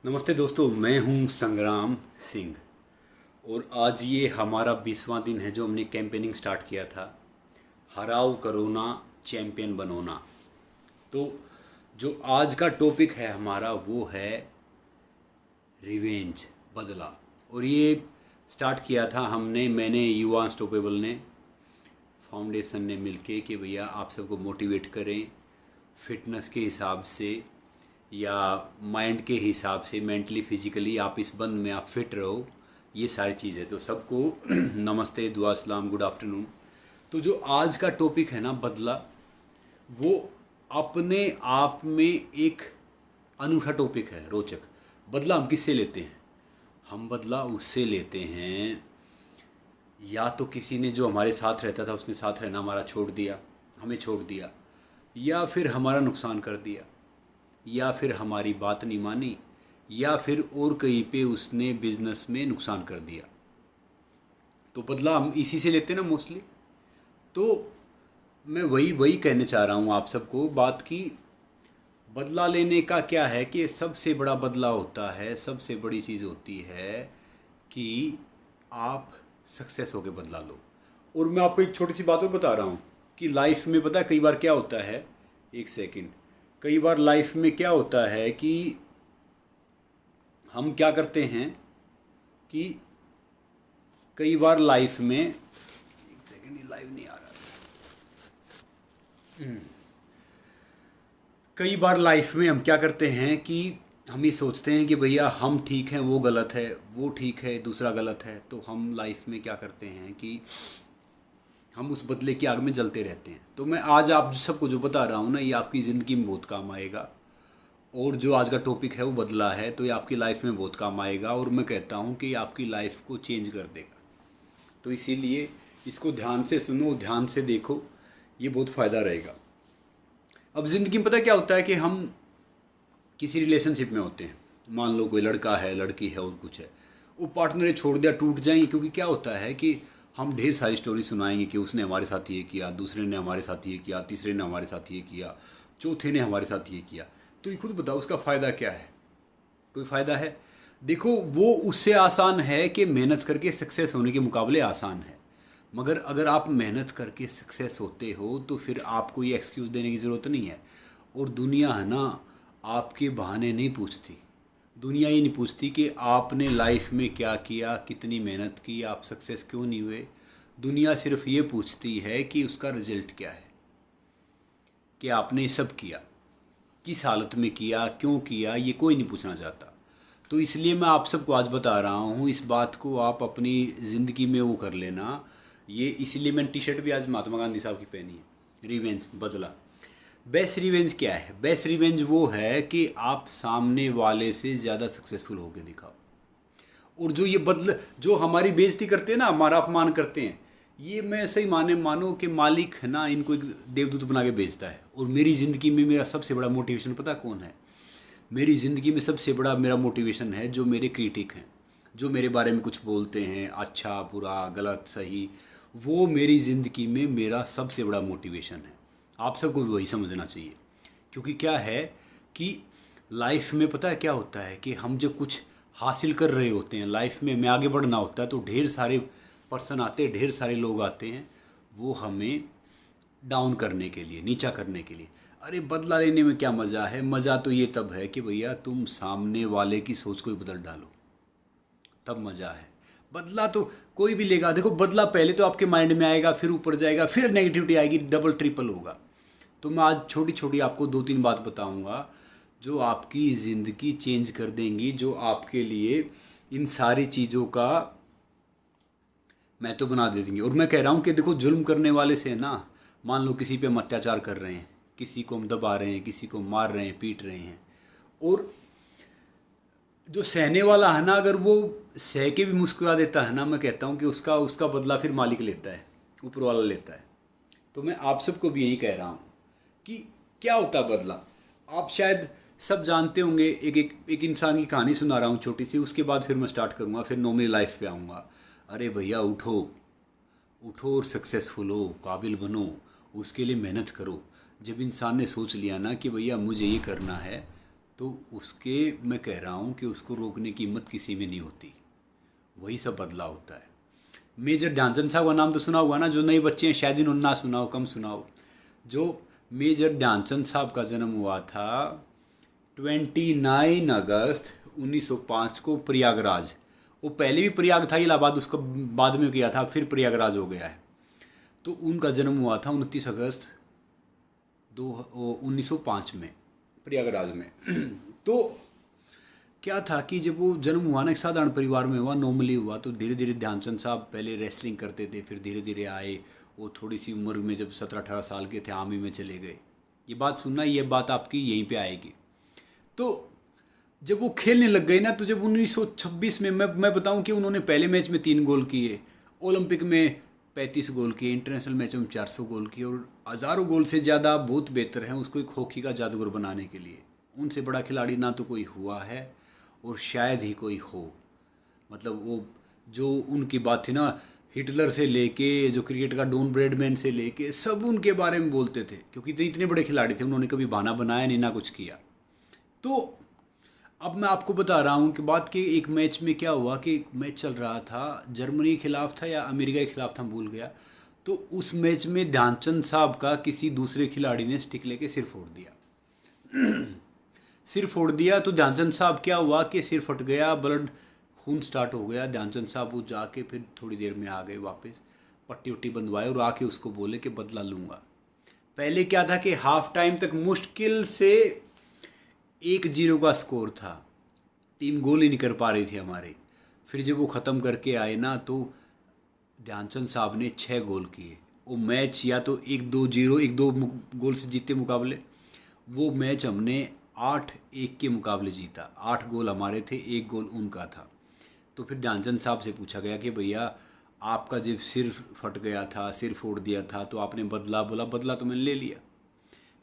नमस्ते दोस्तों, मैं हूं संग्राम सिंह। और आज ये हमारा 20वां दिन है जो हमने कैंपेनिंग स्टार्ट किया था, हराओ करोना चैंपियन बनोना। तो जो आज का टॉपिक है हमारा वो है रिवेंज, बदला। और ये स्टार्ट किया था मैंने युवा अनस्टॉपेबल ने, फाउंडेशन ने मिलके कि भैया आप सबको मोटिवेट करें फिटनेस के हिसाब से या माइंड के हिसाब से, मेंटली फिजिकली आप इस बंद में आप फिट रहो, ये सारी चीज़ें। तो सबको नमस्ते, दुआ सलाम, गुड आफ्टरनून। तो जो आज का टॉपिक है ना, बदला, वो अपने आप में एक अनूठा टॉपिक है, रोचक। बदला हम किससे लेते हैं? हम बदला उससे लेते हैं, या तो किसी ने जो हमारे साथ रहता था उसने साथ रहना हमारा छोड़ दिया, हमें छोड़ दिया, या फिर हमारा नुकसान कर दिया, या फिर हमारी बात नहीं मानी, या फिर और कहीं पे उसने बिजनेस में नुकसान कर दिया। तो बदला हम इसी से लेते हैं ना मोस्टली। तो मैं वही कहने चाह रहा हूँ आप सबको बात की, बदला लेने का क्या है कि सबसे बड़ा बदला होता है, सबसे बड़ी चीज़ होती है कि आप सक्सेस होके बदला लो। और मैं आपको एक छोटी सी बात और बता रहा हूँ कि लाइफ में पता है कई बार क्या होता है, एक सेकंड, कई बार लाइफ में क्या होता है कि हम क्या करते हैं कि कई बार लाइफ में, एक सेकंड, ये लाइव नहीं आ रहा। कई बार लाइफ में हम क्या करते हैं कि हम ये सोचते हैं कि भैया हम ठीक हैं, वो गलत है, वो ठीक है, दूसरा गलत है। तो हम लाइफ में क्या करते हैं कि हम उस बदले की आग में जलते रहते हैं। तो मैं आज आप सबको जो बता रहा हूँ ना, ये आपकी ज़िंदगी में बहुत काम आएगा। और जो आज का टॉपिक है वो बदला है, तो ये आपकी लाइफ में बहुत काम आएगा। और मैं कहता हूँ कि आपकी लाइफ को चेंज कर देगा। तो इसीलिए इसको ध्यान से सुनो, ध्यान से देखो, ये बहुत फ़ायदा रहेगा। अब ज़िंदगी में पता क्या होता है कि हम किसी रिलेशनशिप में होते हैं, मान लो कोई लड़का है, लड़की है और कुछ है, वो पार्टनर छोड़ दिया, टूट जाएंगे। क्योंकि क्या होता है कि हम ढेर सारी स्टोरी सुनाएंगे कि उसने हमारे साथ ये किया, दूसरे ने हमारे साथ ये किया, तीसरे ने हमारे साथ ये किया, चौथे ने हमारे साथ ये किया। तो ये खुद बताओ उसका फ़ायदा क्या है? कोई फ़ायदा है? देखो, वो उससे आसान है कि मेहनत करके सक्सेस होने के मुकाबले आसान है। मगर अगर आप मेहनत करके सक्सेस होते हो तो फिर आपको ये एक्सक्यूज़ देने की ज़रूरत नहीं है। और दुनिया है ना, आपके बहाने नहीं पूछती। दुनिया ये नहीं पूछती कि आपने लाइफ में क्या किया, कितनी मेहनत की, आप सक्सेस क्यों नहीं हुए। दुनिया सिर्फ ये पूछती है कि उसका रिजल्ट क्या है, कि आपने सब किया, किस हालत में किया, क्यों किया, ये कोई नहीं पूछना चाहता। तो इसलिए मैं आप सबको आज बता रहा हूँ, इस बात को आप अपनी ज़िंदगी में वो कर लेना। ये इसीलिए मैंने टी शर्ट भी आज महात्मा गांधी साहब की पहनी है, रिवेंज, बदला। बेस्ट रिवेंज क्या है? बेस्ट रिवेंज वो है कि आप सामने वाले से ज़्यादा सक्सेसफुल होकर दिखाओ। और जो ये बदल, जो हमारी बेइज्जती करते हैं ना, हमारा अपमान करते हैं, ये मैं सही मानो कि मालिक है ना, इनको एक देवदूत बना के भेजता है। और मेरी ज़िंदगी में मेरा सबसे बड़ा मोटिवेशन पता कौन है? मेरी ज़िंदगी में सबसे बड़ा मेरा मोटिवेशन है जो मेरे क्रिटिक हैं, जो मेरे बारे में कुछ बोलते हैं, अच्छा बुरा गलत सही, वो मेरी ज़िंदगी में मेरा सबसे बड़ा मोटिवेशन है। आप सबको भी वही समझना चाहिए। क्योंकि क्या है कि लाइफ में पता है क्या होता है कि हम जब कुछ हासिल कर रहे होते हैं, लाइफ में हमें आगे बढ़ना होता है, तो ढेर सारे पर्सन आते हैं, ढेर सारे लोग आते हैं, वो हमें डाउन करने के लिए, नीचा करने के लिए। अरे बदला लेने में क्या मज़ा है? मज़ा तो ये तब है कि भैया तुम सामने वाले की सोच को ही बदल डालो, तब मज़ा है। बदला तो कोई भी लेगा। देखो, बदला पहले तो आपके माइंड में आएगा, फिर ऊपर जाएगा, फिर नेगेटिविटी आएगी, डबल ट्रिपल होगा। तो मैं आज छोटी छोटी आपको 2-3 बात बताऊंगा जो आपकी ज़िंदगी चेंज कर देंगी, जो आपके लिए इन सारी चीज़ों का मैं तो बना दे देंगे। और मैं कह रहा हूँ कि देखो, जुल्म करने वाले से ना, मान लो किसी पे हम अत्याचार कर रहे हैं, किसी को हम दबा रहे हैं, किसी को मार रहे हैं, पीट रहे हैं, और जो सहने वाला है ना, अगर वो सह के भी मुस्कुरा देता है ना, मैं कहता हूँ कि उसका उसका बदला फिर मालिक लेता है, ऊपर वाला लेता है। तो मैं आप सबको भी यही कह रहा हूँ कि क्या होता है बदला। आप शायद सब जानते होंगे। एक इंसान की कहानी सुना रहा हूँ छोटी सी, उसके बाद फिर मैं स्टार्ट करूँगा, फिर नॉर्मल लाइफ पे आऊँगा। अरे भैया उठो, उठो और सक्सेसफुल हो, काबिल बनो, उसके लिए मेहनत करो। जब इंसान ने सोच लिया ना कि भैया मुझे ये करना है, तो उसके मैं कह रहा हूँ कि उसको रोकने की हिम्मत किसी में नहीं होती। वही सब बदलाव होता है। मेजर ध्यानचंद साहब का नाम तो सुना हुआ ना, जो नए बच्चे हैं शायद इन्होंने ना सुना हो, कम सुना हो। जो मेजर ध्यानचंद साहब का जन्म हुआ था 29 अगस्त 1905 को प्रयागराज। वो पहले भी प्रयाग था इलाहाबाद, उसको बाद में किया था, फिर प्रयागराज हो गया है। तो उनका जन्म हुआ था 29 अगस्त 1905 में प्रयागराज में। तो क्या था कि जब वो जन्म हुआ ना, एक साधारण परिवार में हुआ, नॉर्मली हुआ। तो धीरे धीरे ध्यानचंद साहब पहले रेसलिंग करते थे, फिर धीरे धीरे आए। वो थोड़ी सी उम्र में जब 17-18 साल के थे, आर्मी में चले गए। ये बात सुनना, ये बात आपकी यहीं पे आएगी। तो जब वो खेलने लग गए ना, तो जब 1926 में मैं बताऊं कि उन्होंने पहले मैच में 3 गोल किए, ओलंपिक में 35 गोल किए, इंटरनेशनल मैचों में 400 गोल किए, और हज़ारों गोल से ज़्यादा बहुत बेहतर है उसको एक हॉकी का जादूगर बनाने के लिए। उनसे बड़ा खिलाड़ी ना तो कोई हुआ है और शायद ही कोई हो। मतलब वो जो उनकी बात थी ना, हिटलर से लेके जो क्रिकेट का डॉन ब्रैडमैन से लेके सब उनके बारे में बोलते थे, क्योंकि इतने बड़े खिलाड़ी थे। उन्होंने कभी बहाना बनाया नहीं, ना कुछ किया। तो अब मैं आपको बता रहा हूँ कि बात कि एक मैच में क्या हुआ कि एक मैच चल रहा था, जर्मनी के खिलाफ था या अमेरिका के खिलाफ था, भूल गया। तो उस मैच में ध्यानचंद साहब का किसी दूसरे खिलाड़ी ने स्टिक लेके सिर फोड़ दिया। सिर फोड़ दिया। तो ध्यानचंद साहब क्या हुआ कि सिर फट गया, ब्लड खून स्टार्ट हो गया। ध्यानचंद साहब वो जाके फिर थोड़ी देर में आ गए वापस, पट्टी उट्टी बंधवाए और आके उसको बोले कि बदला लूँगा। पहले क्या था कि हाफ टाइम तक मुश्किल से 1-0 का स्कोर था, टीम गोल ही नहीं कर पा रही थी हमारी। फिर जब वो ख़त्म करके आए ना, तो ध्यानचंद साहब ने 6 गोल किए। वो मैच या तो 1-2-0, 1-2 गोल से जीते मुकाबले। वो मैच हमने 8-1 के मुकाबले जीता। 8 गोल हमारे थे, 1 गोल उनका था। तो फिर ध्यानचंद साहब से पूछा गया कि भैया आपका जब सिर फट गया था, सिर फोड़ दिया था, तो आपने बदला, बोला बदला तो मैंने ले लिया।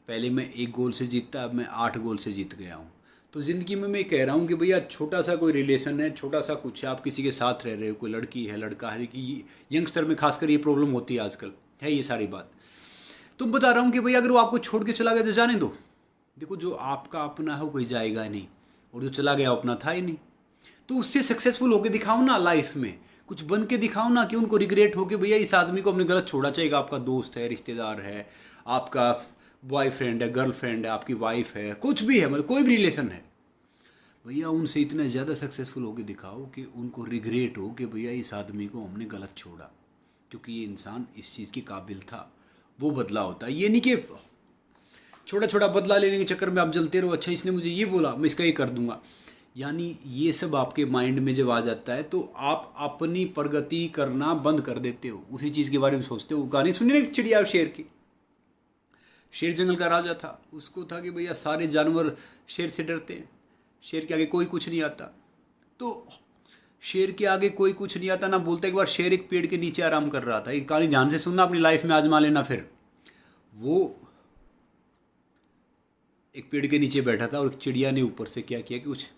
पहले मैं 1 गोल से जीतता, अब मैं 8 गोल से जीत गया हूँ। तो ज़िंदगी में मैं कह रहा हूँ कि भैया छोटा सा कोई रिलेशन है, छोटा सा कुछ है, आप किसी के साथ रह रहे हो, कोई लड़की है, लड़का है, कि यंगस्टर में खासकर ये प्रॉब्लम होती है आजकल, है ये सारी बात। तो मैं बता रहा हूँ कि भैया अगर वो आपको छोड़ के चला गया तो जाने दो। देखो, जो आपका अपना है वो कोई जाएगा नहीं, और जो चला गया अपना था ही नहीं। तो उससे सक्सेसफुल होके दिखाओ ना, लाइफ में कुछ बन के दिखाओ ना, कि उनको रिग्रेट हो कि भैया इस आदमी को अपने गलत छोड़ा। चाहिए आपका दोस्त है, रिश्तेदार है, आपका बॉयफ्रेंड है, गर्लफ्रेंड है, आपकी वाइफ है, कुछ भी है, मतलब कोई भी रिलेशन है, भैया उनसे इतना ज़्यादा सक्सेसफुल होके दिखाओ कि उनको रिग्रेट हो कि भैया इस आदमी को हमने गलत छोड़ा, क्योंकि ये इंसान इस चीज़ के काबिल था। वो बदला होता है। ये नहीं कि छोटा छोटा बदला लेने के चक्कर में आप जलते रहो, अच्छा इसने मुझे ये बोला मैं इसका ये कर दूंगा। यानी ये सब आपके माइंड में जब आ जाता है तो आप अपनी प्रगति करना बंद कर देते हो, उसी चीज़ के बारे में सोचते हो। गाने सुनिए ना चिड़िया और शेर की। शेर जंगल का राजा था, उसको था कि भैया सारे जानवर शेर से डरते हैं, शेर के आगे कोई कुछ नहीं आता। तो शेर के आगे कोई कुछ नहीं आता ना बोलता। एक बार शेर एक पेड़ के नीचे आराम कर रहा था, एक कहानी ध्यान से सुनना, अपनी लाइफ में आजमा लेना। फिर वो एक पेड़ के नीचे बैठा था और एक चिड़िया ने ऊपर से क्या किया कि कुछ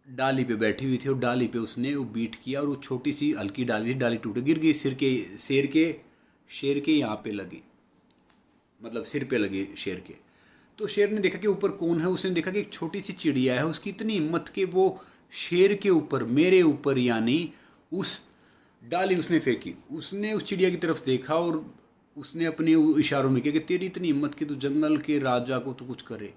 डाली पे बैठी हुई थी, और डाली पे उसने वो बीट किया, और वो छोटी सी हल्की डाली थी, डाली टूट गिर गई, शेर के यहाँ पे लगी, मतलब सिर पे लगी शेर के। तो शेर ने देखा कि ऊपर कौन है, उसने देखा कि एक छोटी सी चिड़िया है। उसकी इतनी हिम्मत कि वो शेर के ऊपर, मेरे ऊपर यानी उस डाली उसने फेंकी। उसने उस चिड़िया की तरफ देखा और उसने अपने इशारों में किया कि तेरी इतनी हिम्मत कि तू जंगल के राजा को तो कुछ करे,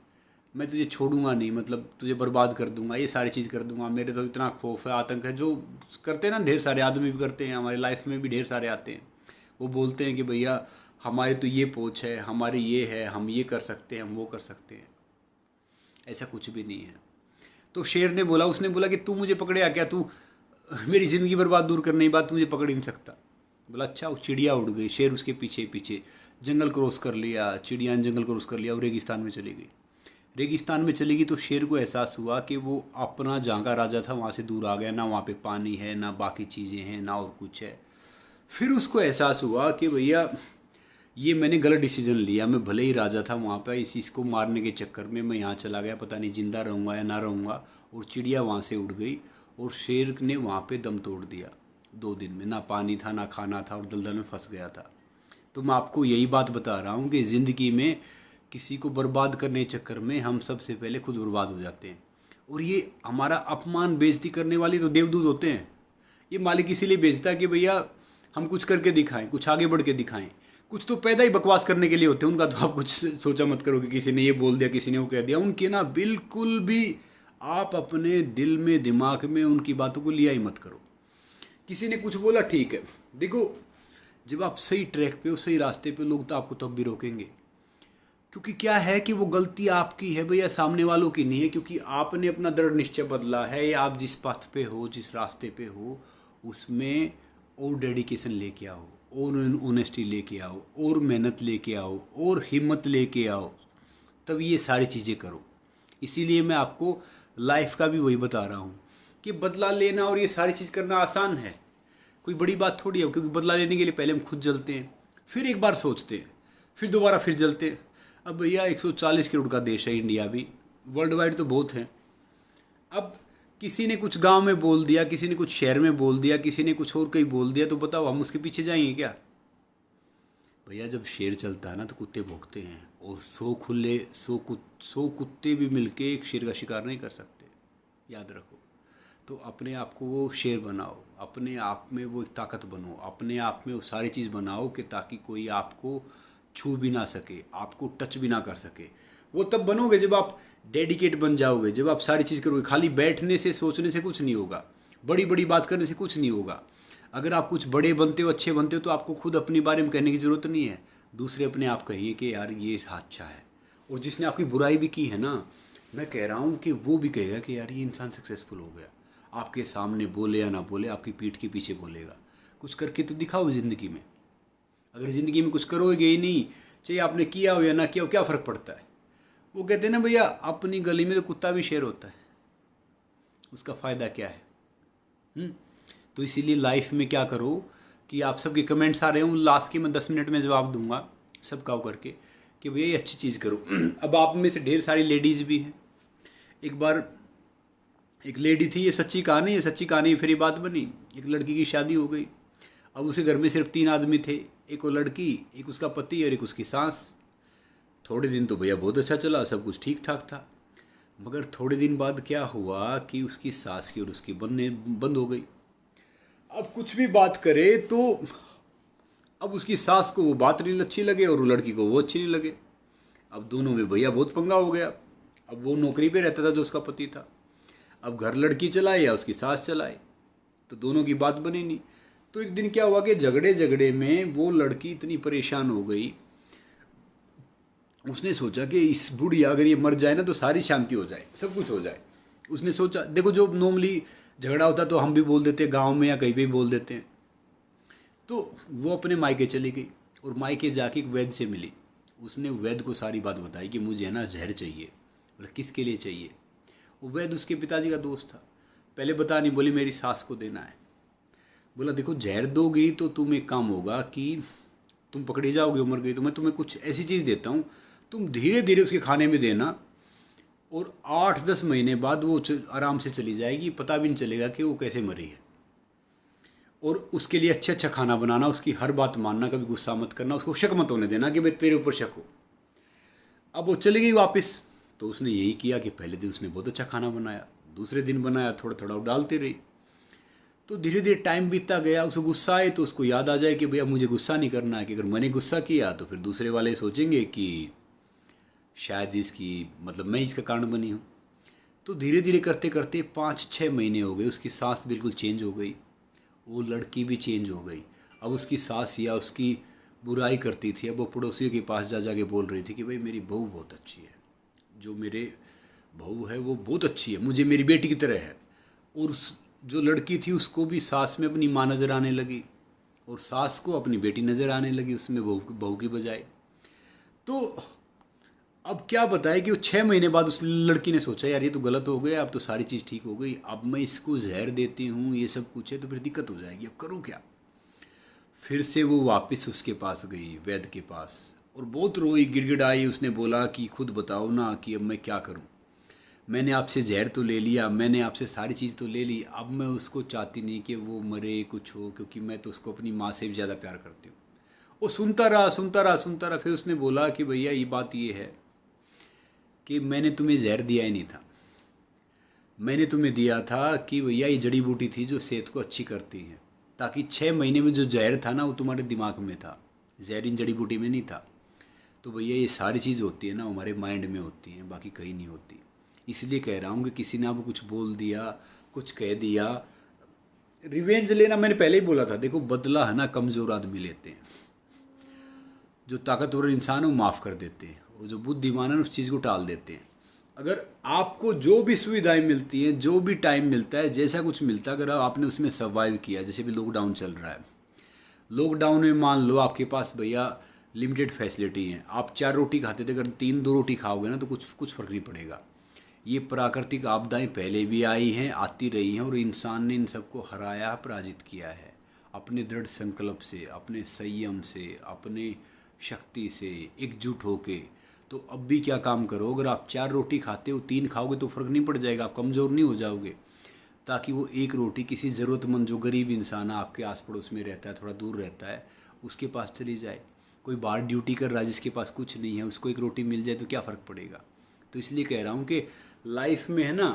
मैं तुझे छोड़ूंगा नहीं, मतलब तुझे बर्बाद कर दूंगा, ये सारी चीज़ कर दूंगा। मेरे तो इतना खौफ है, आतंक है। जो करते हैं ना, ढेर सारे आदमी भी करते हैं, हमारी लाइफ में भी ढेर सारे आते हैं। वो बोलते हैं कि भैया हमारी तो ये पहुँच है, हमारी ये है, हम ये कर सकते हैं, हम वो कर सकते हैं। ऐसा कुछ भी नहीं है। तो शेर ने बोला, उसने बोला कि तू मुझे पकड़े आ क्या, तू मेरी ज़िंदगी बर्बाद दूर करने की बात, मुझे पकड़ ही नहीं सकता। बोला अच्छा। वो चिड़िया उड़ गई, शेर उसके पीछे पीछे जंगल क्रॉस कर लिया, चिड़िया ने जंगल क्रॉस कर लिया और रेगिस्तान में चली गई। रेगिस्तान में चली गई तो शेर को एहसास हुआ कि वो अपना जहाँ का राजा था वहाँ से दूर आ गया, ना वहाँ पे पानी है, ना बाकी चीज़ें हैं, ना और कुछ है। फिर उसको एहसास हुआ कि भैया ये मैंने गलत डिसीजन लिया, मैं भले ही राजा था वहाँ पे, इसको मारने के चक्कर में मैं यहाँ चला गया, पता नहीं जिंदा रहूँगा या ना रहूँगा। और चिड़िया वहाँ से उड़ गई और शेर ने वहाँ पे दम तोड़ दिया। 2 दिन में ना पानी था, ना खाना था, और दलदल में फंस गया था। तो मैं आपको यही बात बता रहा हूँ कि ज़िंदगी में किसी को बर्बाद करने के चक्कर में हम सबसे पहले खुद बर्बाद हो जाते हैं। और ये हमारा अपमान बेइज्जती करने वाले तो देवदूत होते हैं। ये मालिक इसीलिए भेजता है कि भैया हम कुछ करके दिखाएं, कुछ आगे बढ़ के दिखाएं। कुछ तो पैदा ही बकवास करने के लिए होते हैं, उनका तो आप कुछ सोचा मत करो कि किसी ने ये बोल दिया, किसी ने वो कह दिया। उनके ना बिल्कुल भी आप अपने दिल में, दिमाग में उनकी बातों को लिया ही मत करो। किसी ने कुछ बोला, ठीक है, देखो जब आप सही ट्रैक पे हो, सही रास्ते पे, लोग तो आपको तब भी रोकेंगे। क्योंकि क्या है कि वो गलती आपकी है भैया, सामने वालों की नहीं है। क्योंकि आपने अपना दृढ़ निश्चय बदला है, या आप जिस पथ पे हो, जिस रास्ते पे हो, उसमें और डेडिकेशन लेके आओ, और ऑनेस्टी लेके आओ, और मेहनत लेके आओ, और हिम्मत लेके आओ, तब ये सारी चीज़ें करो। इसीलिए मैं आपको लाइफ का भी वही बता रहा हूँ कि बदला लेना और ये सारी चीज़ करना आसान है, कोई बड़ी बात थोड़ी है। क्योंकि बदला लेने के लिए पहले हम खुद जलते हैं, फिर एक बार सोचते हैं, फिर दोबारा फिर जलते हैं। अब भैया 140 करोड़ का देश है इंडिया भी, वर्ल्ड वाइड तो बहुत है। अब किसी ने कुछ गांव में बोल दिया, किसी ने कुछ शहर में बोल दिया, किसी ने कुछ और कहीं बोल दिया, तो बताओ हम उसके पीछे जाएंगे क्या? भैया जब शेर चलता है ना तो कुत्ते भौंकते हैं, और 100 कुत्ते भी मिलके एक शेर का शिकार नहीं कर सकते, याद रखो। तो अपने आप को वो शेर बनाओ, अपने आप में वो एक ताकत बनो, अपने आप में वो सारी चीज़ बनाओ कि ताकि कोई आपको छू भी ना सके, आपको टच भी ना कर सके। वो तब बनोगे जब आप डेडिकेट बन जाओगे, जब आप सारी चीज़ करोगे। खाली बैठने से, सोचने से कुछ नहीं होगा, बड़ी बड़ी बात करने से कुछ नहीं होगा। अगर आप कुछ बड़े बनते हो, अच्छे बनते हो, तो आपको खुद अपने बारे में कहने की ज़रूरत नहीं है, दूसरे अपने आप कहिए कि यार ये अच्छा है। और जिसने आपकी बुराई भी की है ना, मैं कह रहा हूँ कि वो भी कहेगा कि यार ये इंसान सक्सेसफुल हो गया। आपके सामने बोले या ना बोले, आपकी पीठ के पीछे बोलेगा। कुछ करके तो दिखाओ ज़िंदगी में। अगर ज़िंदगी में कुछ करोगे ही नहीं, चाहे आपने किया हो या ना किया हो, क्या फ़र्क पड़ता है? वो कहते हैं ना भैया, अपनी गली में तो कुत्ता भी शेर होता है, उसका फ़ायदा क्या है? तो इसीलिए लाइफ में क्या करो कि आप सबके कमेंट्स आ रहे हूँ, लास्ट के मैं 10 मिनट में जवाब दूंगा सबका करके कि भैया ये अच्छी चीज़ करो। अब आप में से ढेर सारी लेडीज़ भी हैं। एक बार एक लेडी थी, ये सच्ची कहानी, फिर ये बात बनी। एक लड़की की शादी हो गई। अब उसे घर में सिर्फ 3 आदमी थे, एक वो लड़की, एक उसका पति और एक उसकी सास। थोड़े दिन तो भैया बहुत अच्छा चला, सब कुछ ठीक ठाक था। मगर थोड़े दिन बाद क्या हुआ कि उसकी सास की और उसकी बनने बंद हो गई। अब कुछ भी बात करे तो अब उसकी सास को वो बात नहीं अच्छी लगे और वो लड़की को वो अच्छी नहीं लगे। अब दोनों में भैया बहुत पंगा हो गया। अब वो नौकरी पे रहता था जो उसका पति था, अब घर लड़की चलाए या उसकी सास चलाए, तो दोनों की बात बनी नहीं। तो एक दिन क्या हुआ कि झगड़े में वो लड़की इतनी परेशान हो गई, उसने सोचा कि इस बुढ़िया अगर ये मर जाए ना तो सारी शांति हो जाए, सब कुछ हो जाए। उसने सोचा, देखो जो नॉर्मली झगड़ा होता तो हम भी बोल देते, गांव में या कहीं भी बोल देते हैं। तो वो अपने मायके चली गई और मायके जाके एक वैद्य से मिली। उसने वैद्य को सारी बात बताई कि मुझे है ना जहर चाहिए। बोला किसके लिए चाहिए? वो वैद्य उसके पिताजी का दोस्त था। पहले बता नहीं, बोली मेरी सास को देना है। बोला देखो जहर दोगी तो तुम एक काम होगा कि तुम पकड़ी जाओगे, उम्र गई, तो मैं तुम्हें कुछ ऐसी चीज़ देता हूँ, तुम धीरे धीरे उसके खाने में देना, और 8-10 महीने बाद वो आराम से चली जाएगी, पता भी नहीं चलेगा कि वो कैसे मरी है। और उसके लिए अच्छा खाना बनाना, उसकी हर बात मानना, कभी गुस्सा मत करना, उसको शक मत होने देना कि भाई तेरे ऊपर शक हो। अब वो चली गई वापस। तो उसने यही किया कि पहले दिन उसने बहुत अच्छा खाना बनाया, दूसरे दिन बनाया, थोड़ा थोड़ा वो डालती रही। तो धीरे धीरे टाइम बीतता गया। उसको गुस्सा आए तो उसको याद आ जाए कि भैया मुझे गुस्सा नहीं करना है, कि अगर मैंने गुस्सा किया तो फिर दूसरे वाले सोचेंगे कि शायद इसकी मतलब मैं इसका कारण बनी हूँ। तो धीरे धीरे करते करते 5-6 महीने हो गए। उसकी सास बिल्कुल चेंज हो गई, वो लड़की भी चेंज हो गई। अब उसकी सास या उसकी बुराई करती थी, अब वो पड़ोसियों के पास जा जा के बोल रही थी कि भाई मेरी बहू बहुत अच्छी है, जो मेरे बहू है वो बहुत अच्छी है, मुझे मेरी बेटी की तरह है। और जो लड़की थी उसको भी सास में अपनी माँ नज़र आने लगी, और सास को अपनी बेटी नज़र आने लगी उसमें बहू की बजाय। तो अब क्या बताए कि वो 6 महीने बाद उस लड़की ने सोचा यार ये तो गलत हो गया, अब तो सारी चीज़ ठीक हो गई, अब मैं इसको जहर देती हूँ, ये सब कुछ है तो फिर दिक्कत हो जाएगी, अब करूँ क्या? फिर से वो वापस उसके पास गई, वैद्य के पास, और बहुत रोई, गिड़गिड़ाई। उसने बोला कि खुद बताओ ना कि अब मैं क्या करूँ, मैंने आपसे जहर तो ले लिया, मैंने आपसे सारी चीज़ तो ले ली, अब मैं उसको चाहती नहीं कि वो मरे, कुछ हो, क्योंकि मैं तो उसको अपनी माँ से भी ज़्यादा प्यार करती हूँ। वो सुनता रहा। फिर उसने बोला कि भैया ये बात ये है कि मैंने तुम्हें जहर दिया ही नहीं था, मैंने तुम्हें दिया था कि भैया ये जड़ी बूटी थी जो सेहत को अच्छी करती है, ताकि 6 महीने में जो जहर था ना वो तुम्हारे दिमाग में था, जहर इन जड़ी बूटी में नहीं था। तो भैया ये सारी चीज़ होती है ना हमारे माइंड में होती हैं, बाकी कहीं नहीं होती। इसलिए कह रहा हूँ कि किसी ने आपको कुछ बोल दिया, कुछ कह दिया, रिवेंज लेना मैंने पहले ही बोला था। देखो बदला है ना कमज़ोर आदमी लेते हैं, जो ताकतवर इंसान है वो माफ़ कर देते हैं, और जो बुद्धिमान है उस चीज़ को टाल देते हैं। अगर आपको जो भी सुविधाएं मिलती हैं, जो भी टाइम मिलता है, जैसा कुछ मिलता है, अगर आपने उसमें सर्वाइव किया, जैसे भी लॉकडाउन चल रहा है, लॉकडाउन में मान लो आपके पास भैया लिमिटेड फैसिलिटी हैं, आप 4 रोटी खाते थे, अगर 3 2 रोटी खाओगे ना तो कुछ फ़र्क नहीं पड़ेगा। ये प्राकृतिक आपदाएं पहले भी आई हैं, आती रही हैं, और इंसान ने इन सबको हराया, पराजित किया है अपने दृढ़ संकल्प से, अपने संयम से, अपने शक्ति से एकजुट होके। तो अब भी क्या काम करो, अगर आप 4 रोटी खाते हो 3 खाओगे तो फ़र्क नहीं पड़ जाएगा, आप कमज़ोर नहीं हो जाओगे। ताकि वो 1 रोटी किसी ज़रूरतमंद जो गरीब इंसान है आपके आस पड़ोस में रहता है, थोड़ा दूर रहता है, उसके पास चली जाए। कोई बाहर ड्यूटी कर रहा है जिसके पास कुछ नहीं है, उसको 1 रोटी मिल जाए तो क्या फ़र्क पड़ेगा। तो इसलिए कह रहा हूँ कि लाइफ में है ना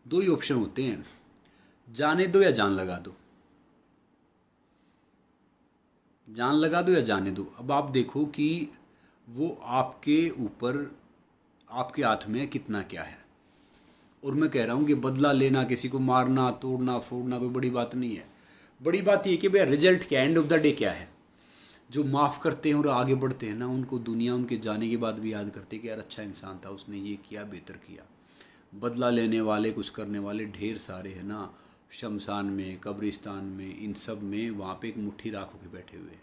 2 ही ऑप्शन होते हैं, जाने दो या जान लगा दो, जान लगा दो या जाने दो। अब आप देखो कि वो आपके ऊपर, आपके हाथ में कितना क्या है। और मैं कह रहा हूँ कि बदला लेना, किसी को मारना, तोड़ना फोड़ना कोई बड़ी बात नहीं है। बड़ी बात ये कि भैया रिजल्ट क्या, एंड ऑफ द डे क्या है। जो माफ़ करते हैं और आगे बढ़ते हैं ना, उनको दुनिया उनके जाने के बाद भी याद करते हैं कि यार अच्छा इंसान था, उसने ये किया, बेहतर किया। बदला लेने वाले, कुछ करने वाले ढेर सारे हैं ना, शमशान में, कब्रिस्तान में, इन सब में वहाँ पे एक मुट्ठी राख होकर बैठे हुए हैं।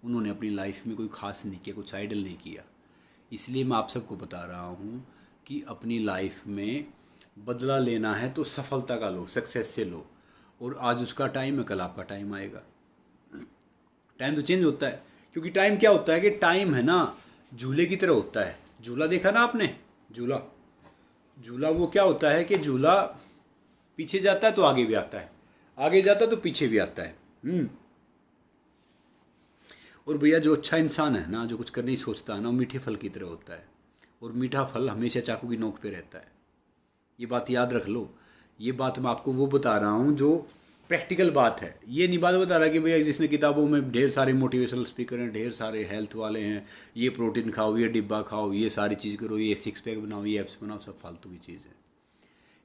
उन्होंने अपनी लाइफ में कोई खास नहीं किया, कुछ आइडल नहीं किया। इसलिए मैं आप सबको बता रहा हूँ कि अपनी लाइफ में बदला लेना है तो सफलता का लो, सक्सेस से लो। और आज उसका टाइम है, कल आपका टाइम आएगा। टाइम तो चेंज होता है, क्योंकि टाइम क्या होता है कि टाइम है ना झूले की तरह होता है। झूला देखा ना आपने, झूला, झूला वो क्या होता है कि झूला पीछे जाता है तो आगे भी आता है, आगे जाता है तो पीछे भी आता है। और भैया जो अच्छा इंसान है ना, जो कुछ करने की सोचता है ना, वो मीठे फल की तरह होता है, और मीठा फल हमेशा चाकू की नोक पे रहता है। ये बात याद रख लो। ये बात मैं आपको वो बता रहा हूँ जो प्रैक्टिकल बात है। ये नहीं बात बता रहा कि भैया जिसने किताबों में ढेर सारे मोटिवेशनल स्पीकर हैं, ढेर सारे हेल्थ वाले हैं, ये प्रोटीन खाओ, ये डिब्बा खाओ, ये सारी चीज़ करो, ये 6 पैक बनाओ, ये एप्स बनाओ, सब फालतू की चीज़ है।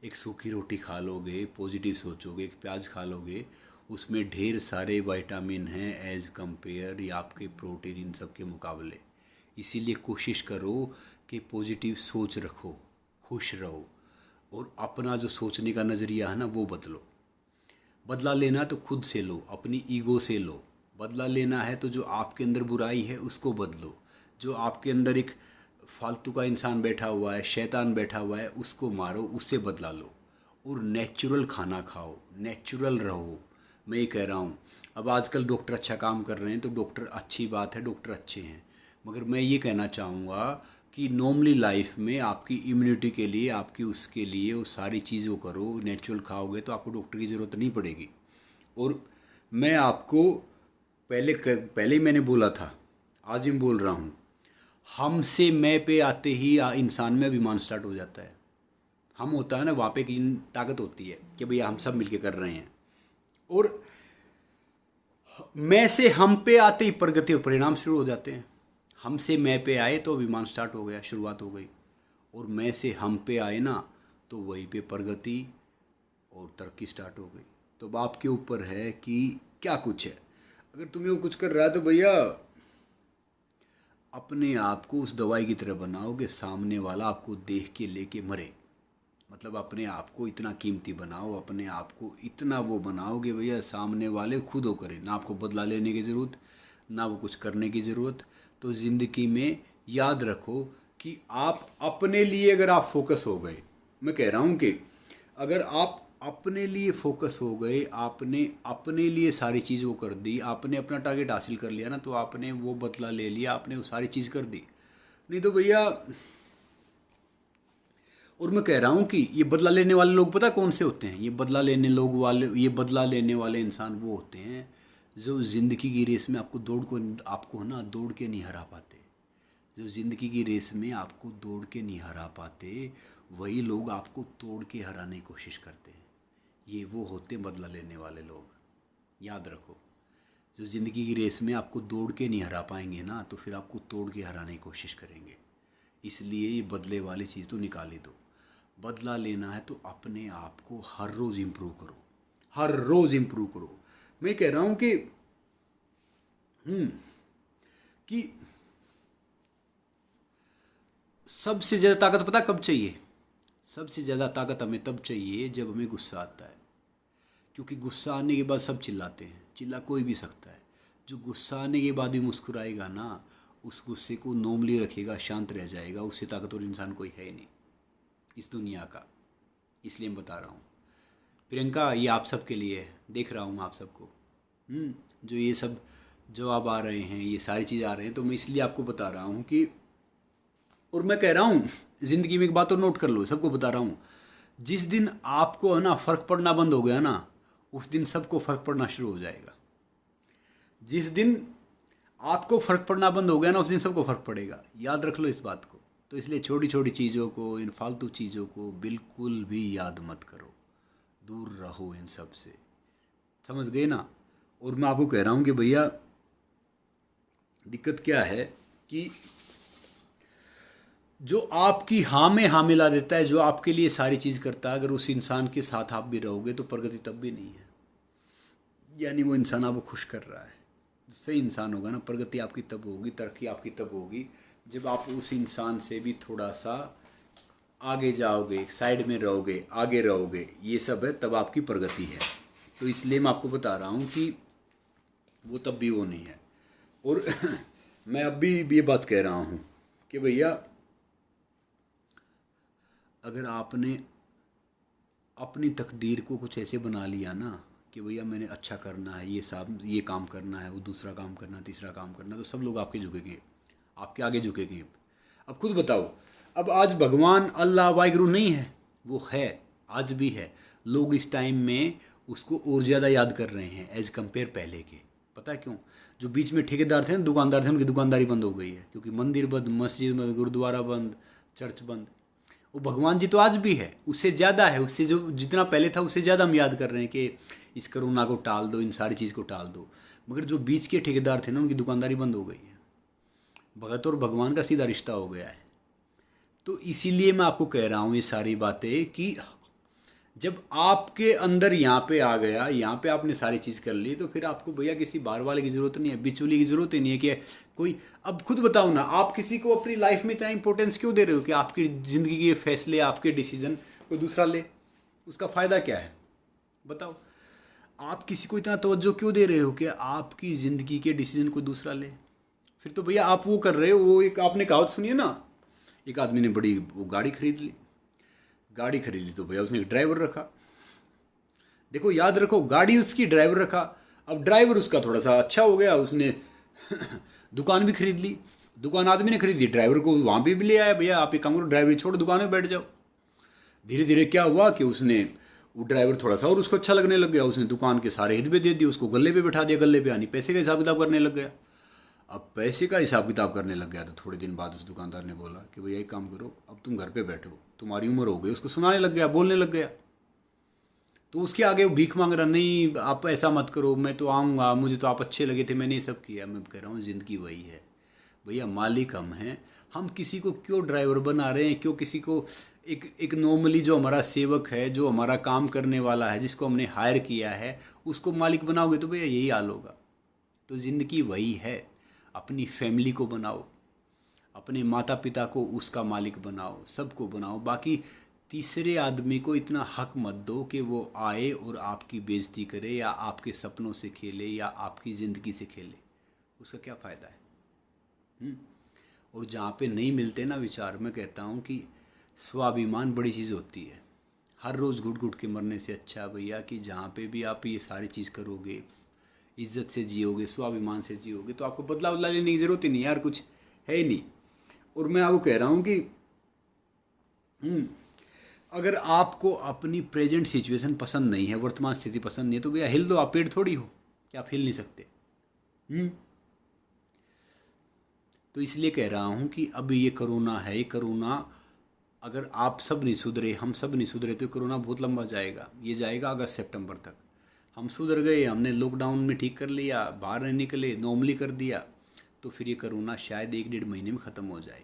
एक सूखी रोटी खा लोगे, पॉजिटिव सोचोगे, एक प्याज खा लोगे, उसमें ढेर सारे विटामिन हैं एज कंपेयर या आपके प्रोटीन इन सब के मुकाबले। इसीलिए कोशिश करो कि पॉजिटिव सोच रखो, खुश रहो, और अपना जो सोचने का नज़रिया है ना वो बदलो। बदला लेना तो खुद से लो, अपनी ईगो से लो। बदला लेना है तो जो आपके अंदर बुराई है उसको बदलो, जो आपके अंदर एक फालतू का इंसान बैठा हुआ है, शैतान बैठा हुआ है, उसको मारो, उससे बदला लो। और नेचुरल खाना खाओ, नेचुरल रहो। मैं ये कह रहा हूँ, अब आजकल डॉक्टर अच्छा काम कर रहे हैं तो डॉक्टर अच्छी बात है, डॉक्टर अच्छे हैं, मगर मैं ये कहना चाहूँगा कि नॉर्मली लाइफ में आपकी इम्यूनिटी के लिए, आपकी उसके लिए वो सारी चीज़ों करो। नेचुरल खाओगे तो आपको डॉक्टर की ज़रूरत नहीं पड़ेगी। और मैं आपको पहले ही मैंने बोला था, आज ही बोल रहा हूँ, हमसे मैं पे आते ही इंसान में अभिमान स्टार्ट हो जाता है। हम होता है ना, वहाँ पे एक ताकत होती है कि भैया हम सब मिलके कर रहे हैं। और मैं से हम पे आते ही प्रगति और परिणाम शुरू हो जाते हैं। हमसे मैं पे आए तो अभिमान स्टार्ट हो गया, शुरुआत हो गई। और मैं से हम पे आए ना तो वहीं पे प्रगति और तरक्की स्टार्ट हो गई। तो अब आपके ऊपर है कि क्या कुछ है। अगर तुम्हें वो कुछ कर रहा है तो भैया अपने आप को उस दवाई की तरह बनाओ कि सामने वाला आपको देख के लेके मरे। मतलब अपने आप को इतना कीमती बनाओ, अपने आप को इतना वो बनाओ कि भैया सामने वाले खुद वो करें, ना आपको बदला लेने की ज़रूरत, ना वो कुछ करने की ज़रूरत। तो ज़िंदगी में याद रखो कि आप अपने लिए अगर आप फोकस हो गए, मैं कह रहा हूँ कि अगर आप अपने लिए फोकस हो गए, आपने अपने लिए सारी चीज़ वो कर दी, आपने अपना टारगेट हासिल कर लिया ना, तो आपने वो बदला ले लिया, आपने वो सारी चीज़ कर दी। नहीं तो भैया, और मैं कह रहा हूँ कि ये बदला लेने वाले लोग पता कौन से होते हैं, ये बदला लेने वाले इंसान वो होते हैं जो ज़िंदगी की रेस में आपको ना दौड़ के नहीं हरा पाते, जो ज़िंदगी की रेस में आपको दौड़ के नहीं हरा पाते, वही लोग आपको तोड़ के हराने की कोशिश करते हैं। ये वो होते बदला लेने वाले लोग, याद रखो। जो ज़िंदगी की रेस में आपको दौड़ के नहीं हरा पाएंगे ना, तो फिर आपको तोड़ के हराने की कोशिश करेंगे। इसलिए ये बदले वाली चीज़ तो निकाल ही दो। बदला लेना है तो अपने आप को हर रोज़ इम्प्रूव करो, हर रोज़ इम्प्रूव करो। मैं कह रहा हूँ कि सबसे ज़्यादा ताकत पता कब चाहिए? सबसे ज़्यादा ताकत हमें तब चाहिए जब हमें गुस्सा आता है, क्योंकि गुस्सा आने के बाद सब चिल्लाते हैं, चिल्ला कोई भी सकता है। जो गुस्सा आने के बाद भी मुस्कुराएगा ना, उस गुस्से को नॉर्मली रखेगा, शांत रह जाएगा, उससे ताकतवर इंसान कोई है ही नहीं इस दुनिया का। इसलिए मैं बता रहा हूँ प्रियंका, ये आप सब के लिए है। देख रहा हूँ आप सबको, जो ये सब जवाब आ रहे हैं, ये सारी चीज़ आ रहे हैं, तो मैं इसलिए आपको बता रहा हूँ कि, और मैं कह रहा हूँ ज़िंदगी में एक बात और नोट कर लो, सबको बता रहा हूँ, जिस दिन आपको है ना फ़र्क पड़ना बंद हो गया ना, उस दिन सबको फ़र्क पड़ना शुरू हो जाएगा। जिस दिन आपको फ़र्क पड़ना बंद हो गया ना, उस दिन सबको फ़र्क पड़ेगा। याद रख लो इस बात को। तो इसलिए छोटी छोटी चीज़ों को, इन फालतू चीज़ों को बिल्कुल भी याद मत करो, दूर रहो इन सब से, समझ गए ना। और मैं आपको कह रहा हूँ कि भैया दिक्कत क्या है कि जो आपकी हाँ में हाँ मिला देता है, जो आपके लिए सारी चीज़ करता है, अगर उस इंसान के साथ आप भी रहोगे तो प्रगति तब भी नहीं है। यानी वो इंसान आपको खुश कर रहा है, सही इंसान होगा ना, प्रगति आपकी तब होगी, तरक्की आपकी तब होगी जब आप उस इंसान से भी थोड़ा सा आगे जाओगे, साइड में रहोगे, आगे रहोगे, ये सब है, तब आपकी प्रगति है। तो इसलिए मैं आपको बता रहा हूँ कि वो तब भी वो नहीं है। और मैं अब भी ये बात कह रहा हूँ कि भैया अगर आपने अपनी तकदीर को कुछ ऐसे बना लिया ना कि भैया मैंने अच्छा करना है, ये काम करना है, वो दूसरा काम करना है, तीसरा काम करना है, तो सब लोग आपके झुकेंगे, आपके आगे झुकेंगे। अब खुद बताओ, अब आज भगवान अल्लाह वाहिगुरु नहीं है, वो है, आज भी है। लोग इस टाइम में उसको और ज़्यादा याद कर रहे हैं एज़ कम्पेयर पहले के। पता है क्यों? जो बीच में ठेकेदार थे ना, दुकानदार थे, उनकी दुकानदारी बंद हो गई है, क्योंकि मंदिर बंद, मस्जिद बंद, गुरुद्वारा बंद, चर्च बंद। वो भगवान जी तो आज भी है, उससे ज़्यादा है, उससे जो जितना पहले था उससे ज़्यादा हम याद कर रहे हैं कि इस कोरोना को टाल दो, इन सारी चीज़ को टाल दो। मगर जो बीच के ठेकेदार थे ना, उनकी दुकानदारी बंद हो गई है। भगत और भगवान का सीधा रिश्ता हो गया है। तो इसीलिए मैं आपको कह रहा हूँ ये सारी बातें कि जब आपके अंदर यहाँ पे आ गया, यहाँ पे आपने सारी चीज़ कर ली, तो फिर आपको भैया किसी बाहर वाले की ज़रूरत नहीं है, बिचौली की ज़रूरत ही नहीं है कि कोई। अब खुद बताओ ना, आप किसी को अपनी लाइफ में इतना इंपॉर्टेंस क्यों दे रहे हो कि आपकी ज़िंदगी के फैसले, आपके डिसीजन कोई दूसरा ले? उसका फ़ायदा क्या है बताओ? आप किसी को इतना तवज्जो क्यों दे रहे हो कि आपकी ज़िंदगी के डिसीजन कोई दूसरा ले? फिर तो भैया आप वो कर रहे हो, वो एक आपने कहावत सुनी है ना, एक आदमी ने बड़ी वो गाड़ी खरीद ली, गाड़ी खरीद ली तो भैया उसने एक ड्राइवर रखा। देखो याद रखो, गाड़ी उसकी, ड्राइवर रखा। अब ड्राइवर उसका थोड़ा सा अच्छा हो गया, उसने दुकान भी खरीद ली, दुकान आदमी ने खरीदी, ड्राइवर को वहाँ भी ले आया, भैया आप एक काम करो, ड्राइवरी छोड़ दुकान में बैठ जाओ। धीरे धीरे क्या हुआ कि उसने वो ड्राइवर थोड़ा सा और उसको अच्छा लगने लग गया, उसने दुकान के सारे हिस्से दे दिए, उसको गले पे बैठा दिया, गले पे आनी पैसे का हिसाब किताब करने लग गया। अब पैसे का हिसाब किताब करने लग गया तो थोड़े दिन बाद उस दुकानदार ने बोला कि भैया एक काम करो, अब तुम घर पे बैठो, तुम्हारी उम्र हो गई। उसको सुनाने लग गया, बोलने लग गया। तो उसके आगे वो भीख मांग रहा, नहीं आप ऐसा मत करो, मैं तो आऊँगा, मुझे तो आप अच्छे लगे थे, मैंने ये सब किया। मैं कह रहा हूँ ज़िंदगी वही है भैया, मालिक हम हैं। हम किसी को क्यों ड्राइवर बना रहे हैं? क्यों किसी को एक नॉर्मली जो हमारा सेवक है, जो हमारा काम करने वाला है, जिसको हमने हायर किया है, उसको मालिक बनाओगे तो भैया यही हाल होगा। तो ज़िंदगी वही है, अपनी फैमिली को बनाओ, अपने माता पिता को उसका मालिक बनाओ, सबको बनाओ। बाकी तीसरे आदमी को इतना हक मत दो कि वो आए और आपकी बेइज्जती करे, या आपके सपनों से खेले, या आपकी ज़िंदगी से खेले। उसका क्या फ़ायदा है? और जहाँ पे नहीं मिलते ना विचार, मैं कहता हूँ कि स्वाभिमान बड़ी चीज़ होती है। हर रोज़ घुट घुट के मरने से अच्छा भैया कि जहाँ पे भी आप ये सारी चीज़ करोगे, इज्जत से जियोगे, स्वाभिमान से जियोगे, तो आपको बदला बदला लेने की ज़रूरत ही नहीं यार, कुछ है ही नहीं। और मैं आपको कह रहा हूँ कि अगर आपको अपनी प्रेजेंट सिचुएशन पसंद नहीं है, वर्तमान स्थिति पसंद नहीं है, तो भैया हिल दो, आप पेड़ थोड़ी हो कि आप हिल नहीं सकते। तो इसलिए कह रहा हूँ कि अब ये कोरोना है, ये कोरोना अगर आप सब नहीं सुधरे, हम सब नहीं सुधरे, तो कोरोना बहुत लंबा जाएगा। ये जाएगा अगस्त सितंबर तक। हम सुधर गए, हमने लॉकडाउन में ठीक कर लिया, बाहर नहीं निकले, नॉर्मली कर दिया, तो फिर ये कोरोना शायद 1-1.5 महीने में ख़त्म हो जाए।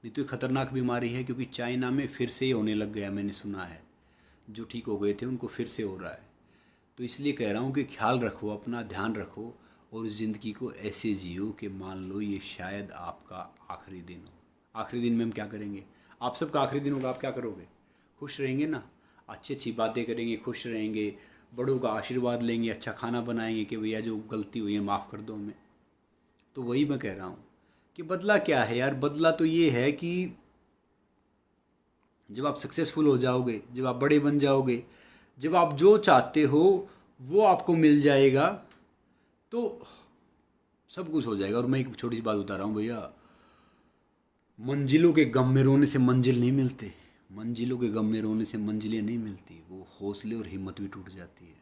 नहीं तो ये खतरनाक बीमारी है, क्योंकि चाइना में फिर से ये होने लग गया, मैंने सुना है। जो ठीक हो गए थे उनको फिर से हो रहा है। तो इसलिए कह रहा हूँ कि ख्याल रखो, अपना ध्यान रखो, और ज़िंदगी को ऐसे जियो कि मान लो ये शायद आपका आखिरी दिन हो। आखिरी दिन में हम क्या करेंगे? आप सबका आखिरी दिन होगा, आप क्या करोगे? खुश रहेंगे ना, अच्छी अच्छी बातें करेंगे, खुश रहेंगे, बड़ों का आशीर्वाद लेंगे, अच्छा खाना बनाएंगे कि भैया जो गलती हुई है माफ़ कर दो हमें। तो वही मैं कह रहा हूँ कि बदला क्या है यार? बदला तो ये है कि जब आप सक्सेसफुल हो जाओगे, जब आप बड़े बन जाओगे, जब आप जो चाहते हो वो आपको मिल जाएगा, तो सब कुछ हो जाएगा। और मैं एक छोटी सी बात बता रहा हूँ भैया, मंजिलों के गम में रोने से मंजिल नहीं मिलते, मंजिलों के गम में रोने से मंजिलें नहीं मिलती, वो हौसले और हिम्मत भी टूट जाती है।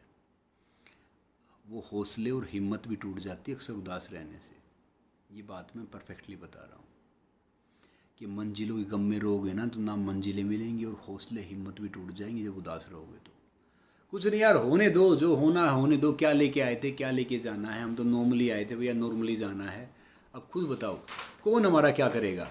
वो हौसले और हिम्मत भी टूट जाती है अक्सर उदास रहने से। ये बात मैं परफेक्टली बता रहा हूँ कि मंजिलों के गम में रहोगे ना, तो ना मंजिलें मिलेंगी और हौसले हिम्मत भी टूट जाएंगी जब उदास रहोगे तो। कुछ नहीं यार, होने दो, जो होना होने दो। क्या लेके आए थे, क्या लेके जाना है? हम तो नॉर्मली आए थे भैया, नॉर्मली जाना है। अब खुद बताओ कौन हमारा क्या करेगा?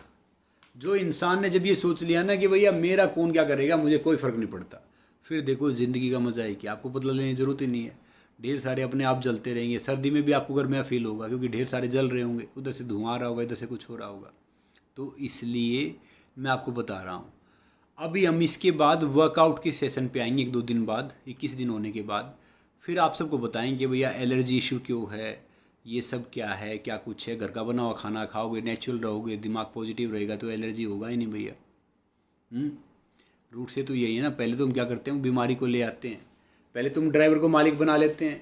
जो इंसान ने जब ये सोच लिया ना कि भैया मेरा कौन क्या करेगा, मुझे कोई फ़र्क नहीं पड़ता, फिर देखो ज़िंदगी का मज़ा है कि आपको बदला लेने की ज़रूरत ही नहीं है। ढेर सारे अपने आप जलते रहेंगे, सर्दी में भी आपको गर्मिया फील होगा, क्योंकि ढेर सारे जल रहे होंगे, उधर से धुआं आ रहा होगा, इधर से कुछ हो रहा होगा। तो इसलिए मैं आपको बता रहा हूँ, अभी हम इसके बाद वर्कआउट के सेशन पे आएंगे 1-2 दिन बाद, 21 दिन होने के बाद। फिर आप सबको बताएंगे भैया एलर्जी इशू क्यों है, ये सब क्या है, क्या कुछ है। घर का बना हुआ खाना खाओगे, नेचुरल रहोगे, दिमाग पॉजिटिव रहेगा, तो एलर्जी होगा ही नहीं भैया। रूट से तो यही है ना। पहले तो हम क्या करते हैं, बीमारी को ले आते हैं। पहले तुम ड्राइवर को मालिक बना लेते हैं,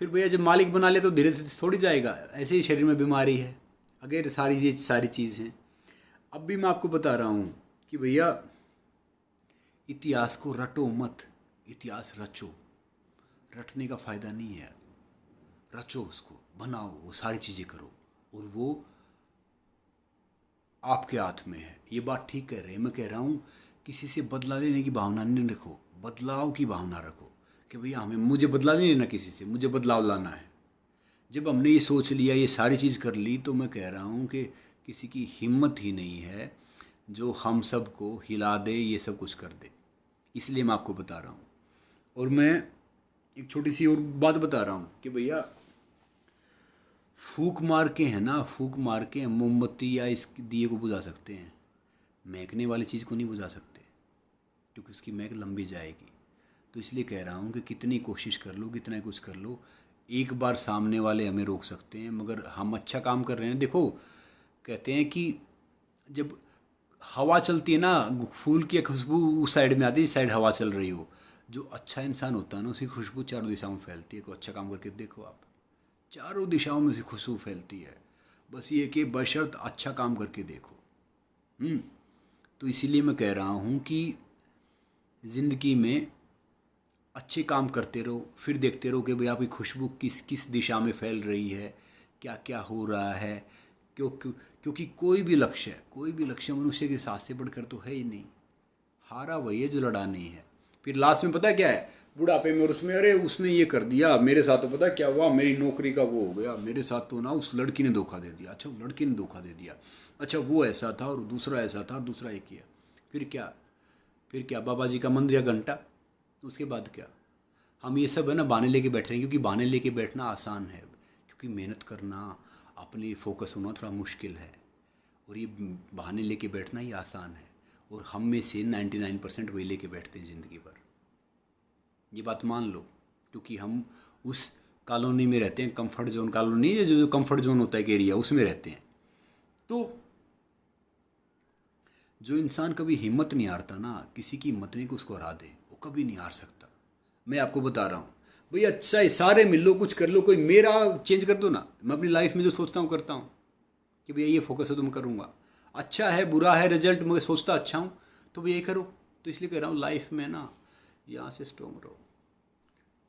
फिर भैया जब मालिक बना ले तो धीरे धीरे थोड़ी जाएगा। ऐसे ही शरीर में बीमारी है। अगर ये सारी चीज़ हैं। अब भी मैं आपको बता रहा हूँ कि भैया इतिहास को रटो मत, इतिहास रचो। रटने का फ़ायदा नहीं है, रचो, उसको बनाओ, वो सारी चीज़ें करो, और वो आपके हाथ में है। ये बात ठीक कह रहे हैं। मैं कह रहा हूँ किसी से बदला लेने की भावना नहीं रखो, बदलाव की भावना रखो कि भैया मुझे बदला नहीं लेना, किसी से मुझे बदलाव लाना है। जब हमने ये सोच लिया, ये सारी चीज़ कर ली, तो मैं कह रहा हूँ कि किसी की हिम्मत ही नहीं है जो हम सब को हिला दे, ये सब कुछ कर दे। इसलिए मैं आपको बता रहा हूँ। और मैं एक छोटी सी और बात बता रहा हूँ कि भैया फूक मार के है ना, फूक मार के मोमबत्ती या इस दिए को बुझा सकते हैं, महकने वाली चीज़ को नहीं बुझा सकते, क्योंकि उसकी महक लंबी जाएगी। तो इसलिए कह रहा हूँ कि कितनी कोशिश कर लो, कितना कुछ कर लो, एक बार सामने वाले हमें रोक सकते हैं, मगर हम अच्छा काम कर रहे हैं। देखो कहते हैं कि जब हवा चलती है ना, फूल की खुशबू उस साइड में आती है जिस साइड हवा चल रही हो। जो अच्छा इंसान होता है ना, उसकी खुशबू चारों दिशाओं में फैलती है। कोई अच्छा काम करके देखो आप, चारों दिशाओं में उसकी खुशबू फैलती है। बस ये कि बशर्त अच्छा काम करके देखो। तो इसीलिए मैं कह रहा हूँ कि ज़िंदगी में अच्छे काम करते रहो, फिर देखते रहो कि भाई आपकी खुशबू किस किस दिशा में फैल रही है, क्या क्या हो रहा है। क्योंकि कोई भी लक्ष्य मनुष्य के साथ से बढ़कर तो है ही नहीं। हारा वही है जो लड़ा नहीं है। फिर लास्ट में पता क्या है, बुढ़ापे में और उसमें, अरे उसने ये कर दिया मेरे साथ, तो पता क्या हुआ, मेरी नौकरी का वो हो गया, मेरे साथ तो ना उस लड़की ने धोखा दे दिया। अच्छा, वो लड़की ने धोखा दे दिया, अच्छा वो ऐसा था और दूसरा ऐसा था और दूसरा ये किया। फिर क्या बाबा जी का मंदिर या घंटा, उसके बाद क्या? हम ये सब है ना बहाने लेके बैठ रहे हैं, क्योंकि बहाने लेके बैठना आसान है, क्योंकि मेहनत करना, अपने फोकस होना थोड़ा मुश्किल है, और ये बहाने लेके बैठना ही आसान है। और हम में से 99% वही लेके बैठते हैं ज़िंदगी भर। ये बात मान लो, क्योंकि हम उस कॉलोनी में रहते हैं, कंफर्ट जोन कॉलोनी है, जो कंफर्ट जोन होता है एक एरिया, उसमें रहते हैं। तो जो इंसान कभी हिम्मत नहीं हारता ना, किसी की हिम्मत नहीं कि उसको हरा दे, वो कभी नहीं हार सकता। मैं आपको बता रहा हूँ भैया, अच्छा है सारे मिल लो, कुछ कर लो, कोई मेरा चेंज कर दो ना। मैं अपनी लाइफ में जो सोचता हूँ करता हूँ कि भैया ये फोकस है तो मैं करूँगा। अच्छा है बुरा है रिजल्ट, मैं सोचता अच्छा हूँ तो भैया ये करो। तो इसलिए कह रहा हूँ लाइफ में ना यहाँ से स्ट्रॉन्ग रहो,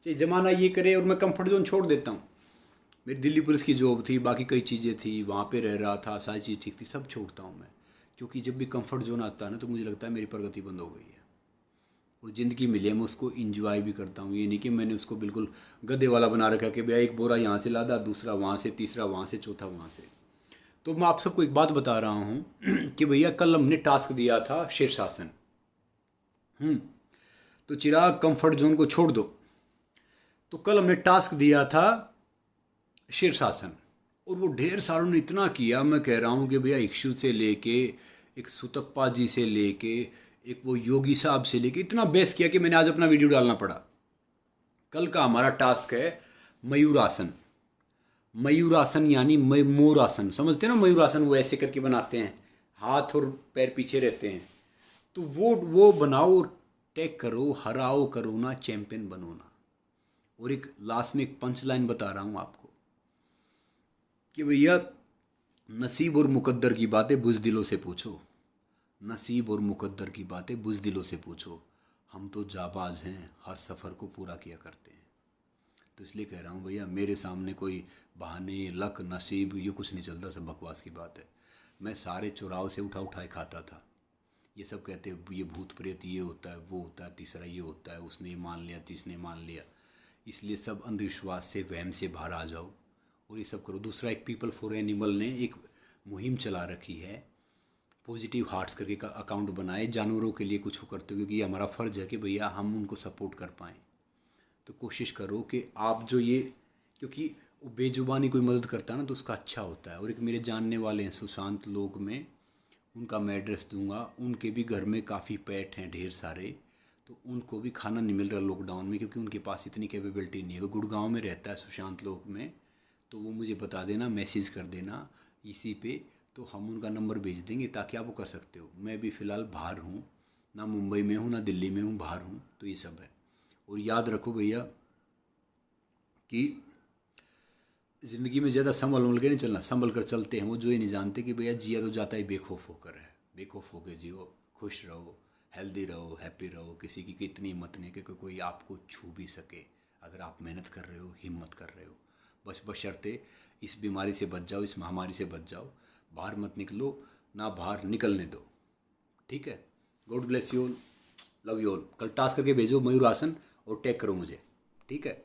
चाहे ज़माना ये करे, और मैं कंफर्ट जोन छोड़ देता हूँ। मेरी दिल्ली पुलिस की जॉब थी, बाकी कई चीज़ें थी, वहाँ पे रह रहा था, सारी चीज़ ठीक थी, सब छोड़ता हूँ मैं। क्योंकि जब भी कंफर्ट जोन आता है ना, तो मुझे लगता है मेरी प्रगति बंद हो गई है। और ज़िंदगी मिली है, मैं उसको इंजॉय भी करता हूँ। ये नहीं कि मैंने उसको बिल्कुल गधे वाला बना रखा कि भैया एक बोरा यहाँ से लादा, दूसरा वहाँ से, तीसरा वहाँ से, चौथा वहाँ से। तो मैं आप सबको एक बात बता रहा हूँ कि भैया कल हमने टास्क दिया था शीर्षासन। हम्म। तो चिराग कंफर्ट जोन को छोड़ दो। तो कल हमने टास्क दिया था शीर्षासन, और वो ढेर सारों ने इतना किया, मैं कह रहा हूँ कि भैया इक्षु से लेके, एक सुतप्पा जी से लेके, एक वो योगी साहब से लेके, इतना बेस किया कि मैंने आज अपना वीडियो डालना पड़ा। कल का हमारा टास्क है मयूरासन। मयूरासन यानी मोर आसन, समझते हैं ना? मयूरासन वो ऐसे करके बनाते हैं, हाथ और पैर पीछे रहते हैं। तो वो बनाओ, टेक करो, हराओ करो ना, चैंपियन बनो ना। और एक लास्ट में एक पंच लाइन बता रहा हूँ आपको कि भैया नसीब और मुकद्दर की बातें बुज़दिलों से पूछो। नसीब और मुकद्दर की बातें बुज़दिलों से पूछो। हम तो जाबाज हैं, हर सफ़र को पूरा किया करते हैं। तो इसलिए कह रहा हूँ भैया, मेरे सामने कोई बहाने, लक, नसीब, ये कुछ नहीं चलता, सब बकवास की बात है। मैं सारे चुराव से उठा उठाए खाता था। ये सब कहते हैं ये भूत प्रेत, ये होता है, वो होता है, तीसरा ये होता है, उसने ये मान लिया, तीसने मान लिया। इसलिए सब अंधविश्वास से, वहम से बाहर आ जाओ और ये सब करो। दूसरा, एक पीपल फॉर एनिमल ने एक मुहिम चला रखी है, पॉजिटिव हार्ट्स करके का अकाउंट बनाए, जानवरों के लिए कुछ करते हो, क्योंकि ये हमारा फ़र्ज़ है कि भैया हम उनको सपोर्ट कर पाएँ। तो कोशिश करो कि आप जो ये, क्योंकि वो बेजुबानी कोई मदद करता है ना, तो उसका अच्छा होता है। और एक मेरे जानने वाले हैं सुशांत लोग में, उनका मैं एड्रेस दूंगा। उनके भी घर में काफ़ी पेट हैं, ढेर सारे। तो उनको भी खाना नहीं मिल रहा लॉकडाउन में, क्योंकि उनके पास इतनी कैपेबिलिटी नहीं है। वो गुड़गांव में रहता है, सुशांत लोग में। तो वो मुझे बता देना, मैसेज कर देना इसी पे, तो हम उनका नंबर भेज देंगे, ताकि आप वो कर सकते हो। मैं भी फ़िलहाल बाहर हूँ, ना मुंबई में हूँ ना दिल्ली में हूँ, बाहर हूँ। तो ये सब है। और याद रखो भैया कि ज़िंदगी में ज़्यादा संभल उमल के नहीं चलना। संभल कर चलते हैं वो जो ये नहीं जानते कि भैया जिया तो जाता ही बेखौफ होकर है। बेखौफ होकर जियो, खुश रहो, हेल्दी रहो, हैप्पी रहो। किसी की इतनी हिम्मत नहीं कि कोई आपको छू भी सके। अगर आप मेहनत कर रहे हो, हिम्मत कर रहे हो, बस बशर्ते इस बीमारी से बच जाओ, इस महामारी से बच जाओ। बाहर मत निकलो, ना बाहर निकलने दो। ठीक है? God bless you all, love you all. कल टास्क करके भेजो मयूर आसन और टैग करो मुझे। ठीक है?